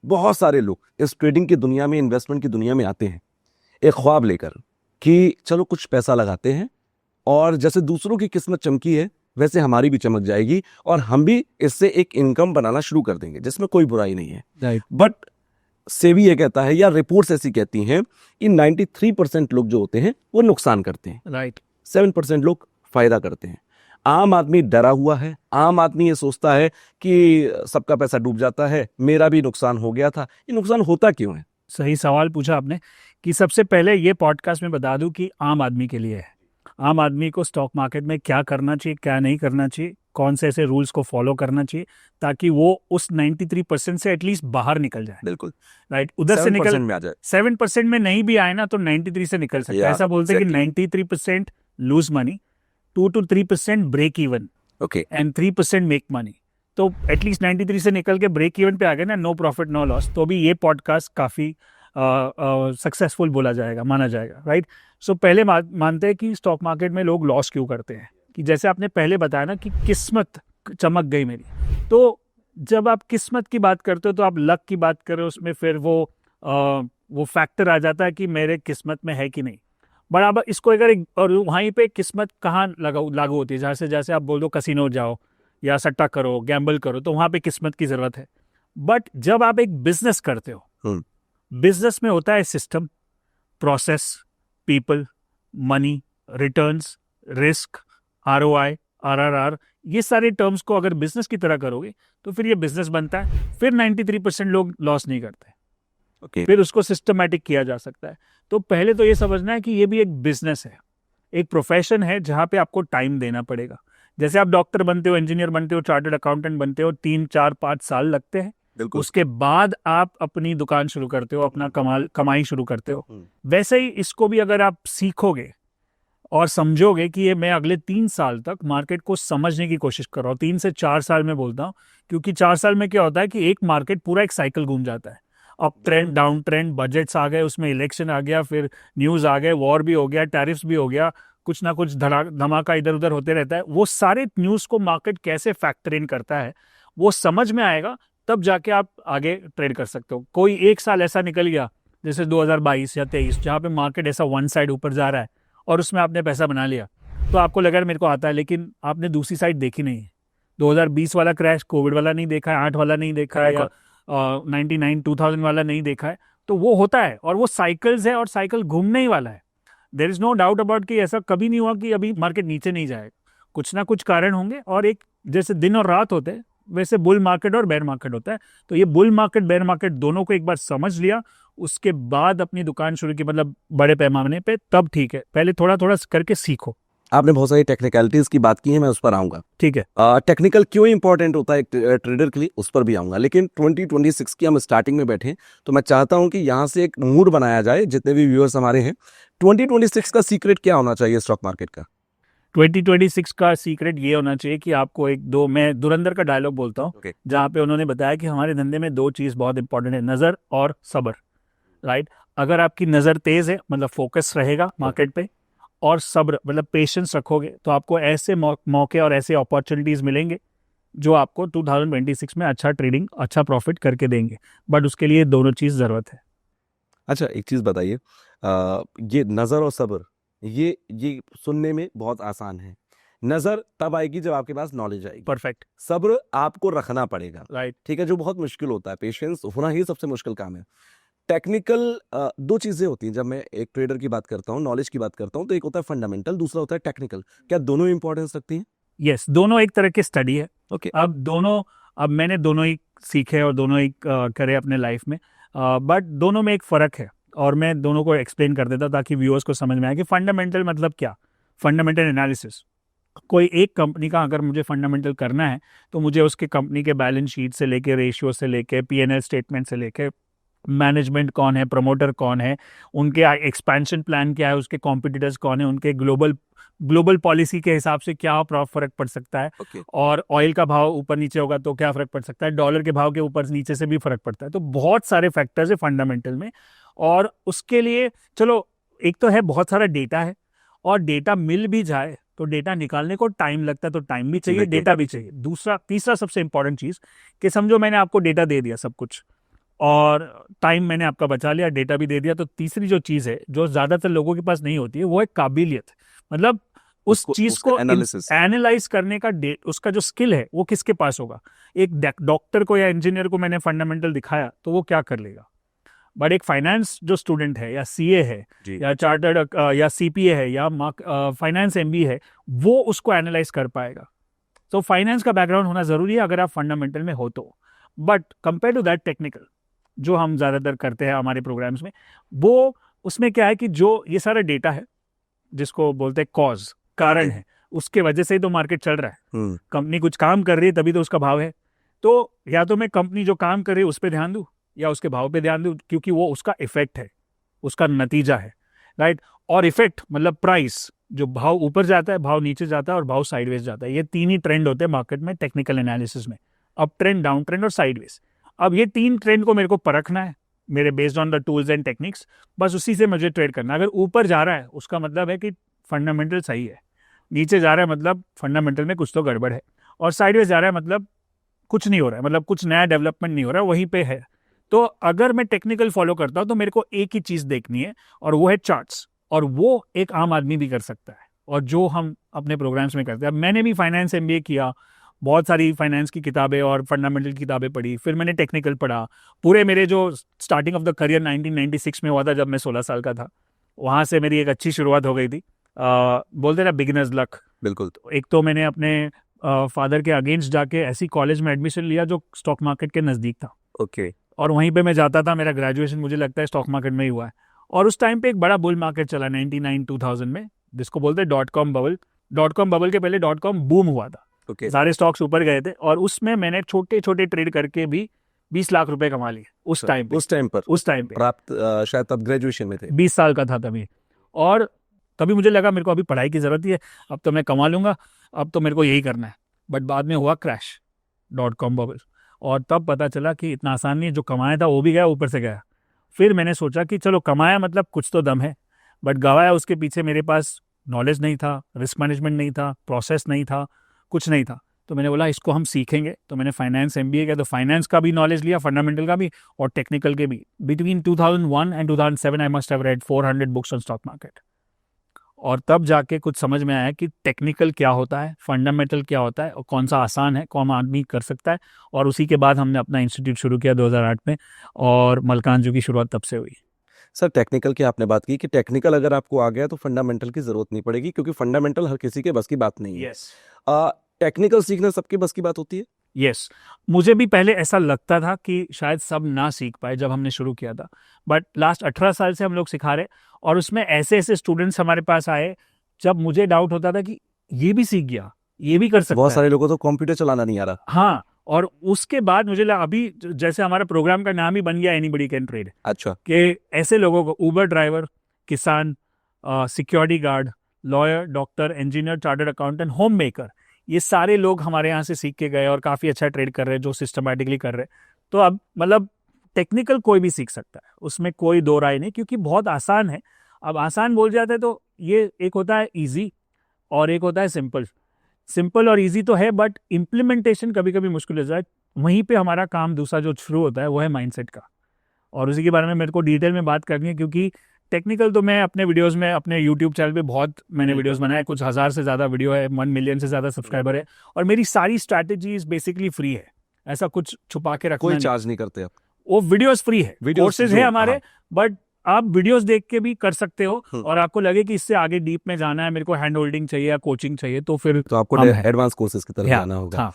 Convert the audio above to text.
बहुत सारे लोग इस ट्रेडिंग की दुनिया में, इन्वेस्टमेंट की दुनिया में आते हैं एक ख्वाब लेकर कि चलो कुछ पैसा लगाते हैं और जैसे दूसरों की किस्मत चमकी है वैसे हमारी भी चमक जाएगी और हम भी इससे एक इनकम बनाना शुरू कर देंगे, जिसमें कोई बुराई नहीं है। राइट। बट सेबी ये कहता है या रिपोर्ट्स ऐसी कहती हैं कि 93% लोग जो होते हैं वो नुकसान करते हैं, राइट। 7% लोग फायदा करते हैं। आम आदमी डरा हुआ है, आम आदमी ये सोचता है कि सबका पैसा डूब जाता है, मेरा भी नुकसान हो गया था। ये नुकसान होता क्यों है? सही सवाल पूछा आपने कि सबसे पहले ये पॉडकास्ट में बता दूं कि आम आदमी के लिए है। आम आदमी को स्टॉक मार्केट में क्या करना चाहिए, क्या नहीं करना चाहिए, कौन से ऐसे रूल्स को फॉलो करना चाहिए ताकि वो उस 93% से एटलीस्ट बाहर निकल जाए। बिल्कुल राइट। उधर से निकल 7% में आ जाए। 7% में नहीं भी आए ना तो 93 से निकल सकता है। ऐसा बोलते हैं कि 93% lose money, 2 to 3% break even okay and 3% make money. तो एटलीस्ट 93 से निकल के ब्रेक इवन पे आ गए ना, नो प्रॉफिट नो लॉस, तो भी ये पॉडकास्ट काफ़ी सक्सेसफुल बोला जाएगा, माना जाएगा। राइट। सो पहले मानते हैं कि स्टॉक मार्केट में लोग लॉस क्यों करते हैं, कि जैसे आपने पहले बताया ना कि किस्मत चमक गई मेरी। तो जब आप किस्मत की बात करते हो तो आप लक की बात करें, उसमें फिर वो फैक्टर आ जाता है कि मेरे किस्मत में है कि नहीं। बराबर इसको अगर और वहीं पे किस्मत कहाँ लागू होती है, जैसे आप बोल दो कसिनो जाओ या सट्टा करो, गैम्बल करो, तो वहाँ पे किस्मत की ज़रूरत है। बट जब आप एक बिजनेस करते हो, बिजनेस में होता है system, process, people, money, returns, risk, ROI, RRR, ये सारे टर्म्स को अगर बिजनेस की तरह करोगे तो फिर ये बिजनेस बनता है। फिर 93% लोग लॉस नहीं करते। ओके फिर उसको सिस्टमैटिक किया जा सकता है। तो पहले तो ये समझना है कि ये भी एक बिजनेस है, एक प्रोफेशन है जहाँ पे आपको टाइम देना पड़ेगा। जैसे आप डॉक्टर बनते हो, इंजीनियर बनते हो, चार्टर्ड अकाउंटेंट बनते हो, 3 4 5 साल लगते हैं। उसके बाद आप अपनी दुकान शुरू करते हो, अपना कमाई शुरू करते हो। वैसे ही इसको भी अगर आप सीखोगे और समझोगे कि ये मैं अगले 3 साल तक मार्केट को समझने की कोशिश कर रहा हूँ, 3 से 4 साल में बोलता हूँ, क्योंकि 4 साल में क्या होता है कि एक मार्केट पूरा एक साइकिल घूम जाता है। Up trend, down trend, budgets आ गए, उसमें इलेक्शन आ गया, फिर न्यूज़ आ गए, वॉर भी हो गया, टैरिफ्स भी हो गया, कुछ ना कुछ धमाका इधर उधर होते रहता है। वो सारे न्यूज़ को मार्केट कैसे फैक्टर इन करता है वो समझ में आएगा, तब जाके आप आगे ट्रेड कर सकते हो। कोई एक साल ऐसा निकल गया जैसे 2022 या 23 जहाँ पे मार्केट ऐसा वन साइड ऊपर जा रहा है और उसमें आपने पैसा बना लिया, तो आपको लगा मेरे को आता है, लेकिन आपने दूसरी साइड देखी नहीं है। 2020 वाला क्रैश, कोविड वाला नहीं देखा है, 8 वाला नहीं देखा है, या 99 2000 वाला नहीं देखा है। तो वो होता है और वो साइकिल्स है और साइकिल घूमने ही वाला है। There is no doubt about कि ऐसा कभी नहीं हुआ कि अभी मार्केट नीचे नहीं जाएगा। कुछ ना कुछ कारण होंगे, और एक जैसे दिन और रात होते हैं वैसे बुल मार्केट और बेयर मार्केट होता है। तो ये बुल मार्केट बेयर मार्केट दोनों को एक बार समझ लिया, उसके बाद अपनी दुकान शुरू की, मतलब बड़े पैमाने पे, तब ठीक है। पहले थोड़ा थोड़ा करके सीखो। आपने बहुत सारी टेक्निकलिटीज की बात की है, मैं उस पर आऊंगा। ठीक है। टेक्निकल क्यों इंपॉर्टेंट होता है एक ट्रेडर के लिए, उस पर भी आऊंगा। लेकिन 2026 की हम स्टार्टिंग में बैठे, तो मैं चाहता हूं कि यहाँ से एक मूड बनाया जाए, जितने भी व्यूअर्स हमारे हैं। 2026 का सीक्रेट क्या होना चाहिए स्टॉक मार्केट का? 2026 का सीक्रेट ये होना चाहिए कि आपको मैं धुरंधर का डायलॉग बोलता हूँ, Okay. जहाँ पे उन्होंने बताया कि हमारे धंधे में 2 चीज़ बहुत इंपॉर्टेंट है, नज़र और सब्र। राइट। अगर आपकी नज़र तेज़ है, मतलब फोकस रहेगा मार्केट पे, और सब्र मतलब पेशेंस रखोगे, तो आपको ऐसे मौके और ऐसे अपॉर्चुनिटीज़ मिलेंगे जो आपको 2026 में अच्छा ट्रेडिंग, अच्छा प्रॉफिट करके देंगे। बट उसके लिए दोनों चीज़ ज़रूरत है। अच्छा, एक चीज बताइए, ये नजर और सब्र, ये सुनने में बहुत आसान है। नजर तब आएगी जब आपके पास नॉलेज आएगी। परफेक्ट। सब्र आपको रखना पड़ेगा, राइट। ठीक है, जो बहुत मुश्किल होता है। पेशेंस होना ही सबसे मुश्किल काम है। टेक्निकल 2 चीजें होती हैं जब मैं एक ट्रेडर की बात करता हूँ, नॉलेज की बात करता हूँ। तो एक होता है फंडामेंटल, दूसरा होता है टेक्निकल। क्या दोनों इंपॉर्टेंस रखती हैं? यस, दोनों एक तरह की स्टडी है। ओके। अब मैंने दोनों ही सीखे और दोनों ही करे अपने लाइफ में, बट दोनों में एक फ़र्क है, और मैं दोनों को एक्सप्लेन कर देता हूँ ताकि व्यूअर्स को समझ में आए कि फंडामेंटल मतलब क्या। फंडामेंटल एनालिसिस, कोई एक कंपनी का अगर मुझे फंडामेंटल करना है तो मुझे उसके कंपनी के बैलेंस शीट से लेके, रेशियो से लेके, P&L स्टेटमेंट से लेके, मैनेजमेंट कौन है, प्रमोटर कौन है, उनके एक्सपेंशन प्लान क्या है, उसके कॉम्पिटिटर्स कौन है, उनके ग्लोबल पॉलिसी के हिसाब से क्या फर्क पड़ सकता है, ओके। और ऑयल का भाव ऊपर नीचे होगा तो क्या फर्क पड़ सकता है, डॉलर के भाव के ऊपर नीचे से भी फर्क पड़ता है। तो बहुत सारे फैक्टर्स है फंडामेंटल में, और उसके लिए चलो एक तो है बहुत सारा डेटा है, और डेटा मिल भी जाए तो डेटा निकालने को टाइम लगता है, तो टाइम भी चाहिए, डेटा भी चाहिए। तीसरा सबसे इंपॉर्टेंट चीज़ कि समझो मैंने आपको डेटा दे दिया सब कुछ, और टाइम मैंने आपका बचा लिया, डेटा भी दे दिया। तो तीसरी जो चीज़ है जो ज़्यादातर लोगों के पास नहीं होती है, वो है काबिलियत। मतलब उस चीज को एनालाइज करने का उसका जो स्किल है वो किसके पास होगा। एक डॉक्टर को या इंजीनियर को मैंने फंडामेंटल दिखाया तो वो क्या कर लेगा, बट एक फाइनेंस जो स्टूडेंट है या सीए है या चार्टर्ड या सीपीए है या फाइनेंस एमबीए है, वो उसको एनालाइज कर पाएगा। तो फाइनेंस का बैकग्राउंड होना जरूरी है अगर आप फंडामेंटल में हो तो। But compare to that technical जो हम ज़्यादातर करते हैं हमारे प्रोग्राम्स में, वो उसमें क्या है कि जो ये सारा डेटा है जिसको बोलते हैं कॉज, कारण है, उसके वजह से ही तो मार्केट चल रहा है। कंपनी कुछ काम कर रही है तभी तो उसका भाव है। तो या तो मैं कंपनी जो काम कर रही है उस पर ध्यान दूं या उसके भाव पे ध्यान दूं, क्योंकि वो उसका इफेक्ट है, उसका नतीजा है, राइट। और इफेक्ट मतलब प्राइस, जो भाव ऊपर जाता है, भाव नीचे जाता है और भाव साइडवेज जाता है। ये तीन ही ट्रेंड होते हैं मार्केट में टेक्निकल एनालिसिस में, अप ट्रेंड, डाउन ट्रेंड और साइडवेज। अब ये तीन ट्रेंड को मेरे को परखना है मेरे based on the tools and techniques, बस उसी से मुझे ट्रेड करना है। अगर ऊपर जा रहा है उसका मतलब है कि फंडामेंटल सही है, नीचे जा रहा है मतलब फंडामेंटल में कुछ तो गड़बड़ है, और साइडवेज जा रहा है मतलब कुछ नहीं हो रहा है, मतलब कुछ नया डेवलपमेंट नहीं हो रहा है, वहीं पे है। तो अगर मैं टेक्निकल फॉलो करता हूँ तो मेरे को एक ही चीज़ देखनी है और वो है चार्ट्स, और वो एक आम आदमी भी कर सकता है, और जो हम अपने प्रोग्राम्स में करते हैं। अब मैंने भी फाइनेंस एमबीए किया, बहुत सारी फाइनेंस की किताबें और फंडामेंटल किताबें पढ़ी, फिर मैंने टेक्निकल पढ़ा। पूरे मेरे जो स्टार्टिंग ऑफ द करियर 1996 में हुआ था जब मैं 16 साल का था, वहाँ से मेरी एक अच्छी शुरुआत हो गई थी। बोलते ना बिगिनर्स लक। बिल्कुल। एक तो मैंने अपने फादर के अगेंस्ट जाके ऐसी कॉलेज में एडमिशन लिया जो स्टॉक मार्केट के नज़दीक था। ओके। और वहीं पे मैं जाता था, मेरा ग्रेजुएशन मुझे लगता है स्टॉक मार्केट में ही हुआ है। और उस टाइम पे एक बड़ा बुल मार्केट चला 99-2000 में, जिसको बोलते हैं .com बबल। .com बबल के पहले .com बूम हुआ था। सारे स्टॉक्स ऊपर गए थे और उसमें मैंने छोटे छोटे ट्रेड करके भी 20 लाख रुपए कमा लिए उस टाइम पे। उस टाइम पे प्राप्त शायद तब ग्रेजुएशन में थे, 20 साल का था तभी। और तभी मुझे लगा मेरे को अभी पढ़ाई की ज़रूरत ही है, अब तो मैं कमा लूँगा, अब तो मेरे को यही करना है। बट बाद में हुआ क्रैश .com बबल, और तब पता चला कि इतना आसान नहीं है, जो कमाया था वो भी गया, ऊपर से गया। फिर मैंने सोचा कि चलो कमाया मतलब कुछ तो दम है, बट गवाया उसके पीछे मेरे पास नॉलेज नहीं था, रिस्क मैनेजमेंट नहीं था, प्रोसेस नहीं था, कुछ नहीं था। तो मैंने बोला इसको हम सीखेंगे। तो मैंने फाइनेंस एमबीए किया, तो फाइनेंस का भी नॉलेज लिया, फंडामेंटल का भी और टेक्निकल के भी। Between 2001 and 2007 I must have read 400 books on stock market. और तब जाके कुछ समझ में आया कि टेक्निकल क्या होता है, फंडामेंटल क्या होता है, और कौन सा आसान है, कौन आदमी कर सकता है। और उसी के बाद हमने अपना इंस्टीट्यूट शुरू किया 2008 में, और मलकानजू की शुरुआत तब से हुई। सर टेक्निकल की आपने बात की कि टेक्निकल अगर आपको आ गया तो फंडामेंटल की जरूरत नहीं पड़ेगी, क्योंकि फंडामेंटल हर किसी के बस की बात नहीं है। टेक्निकल सीखना सबके बस की बात होती है। यस, मुझे भी पहले ऐसा लगता था कि शायद सब ना सीख पाए जब हमने शुरू किया था, बट लास्ट 18 साल से हम लोग सिखा रहे, और उसमें ऐसे ऐसे स्टूडेंट्स हमारे पास आए जब मुझे डाउट होता था कि ये भी सीख गया, ये भी कर सकता है। बहुत सारे लोगों को तो कंप्यूटर चलाना नहीं आ रहा। हाँ, और उसके बाद मुझे लगा, अभी जैसे हमारा प्रोग्राम का नाम ही बन गया एनीबडी कैन ट्रेड। अच्छा। कि ऐसे लोगों को, उबर ड्राइवर, किसान, security guard, lawyer, doctor, engineer, chartered accountant, home maker, ये सारे लोग हमारे यहाँ से सीख के गए और काफ़ी अच्छा ट्रेड कर रहे हैं, जो सिस्टमैटिकली कर रहे हैं। तो अब मतलब टेक्निकल कोई भी सीख सकता है, उसमें कोई दो राय नहीं, क्योंकि बहुत आसान है। अब आसान बोल जाते हैं तो ये एक होता है इजी और एक होता है सिंपल। सिंपल और इजी तो है, बट इम्प्लीमेंटेशन कभी कभी मुश्किल हो जाए। वहीं पे हमारा काम दूसरा जो शुरू होता है वो है माइंडसेट का, और उसी के बारे में मेरे को डिटेल में बात करनी है, क्योंकि टेक्निकल तो मैं अपने वीडियोस में, अपने यूट्यूब चैनल पे बहुत मैंने वीडियोस बनाए, कुछ 1000 से ज़्यादा वीडियो है, 1 मिलियन से ज़्यादा सब्सक्राइबर है, और मेरी सारी स्ट्रैटेजीज बेसिकली फ्री है, ऐसा कुछ छुपा के रखना कोई चार्ज नहीं करते आप। वो वीडियोस फ्री है, कोर्सेज है हमारे। हाँ। बट आप वीडियोस देख के भी कर सकते हो, और आपको लगे कि इससे आगे डीप में जाना है, मेरे को हैंड होल्डिंग चाहिए या कोचिंग चाहिए, तो फिर तो आपको एडवांस कोर्सेज की तरफ जाना होगा। हाँ।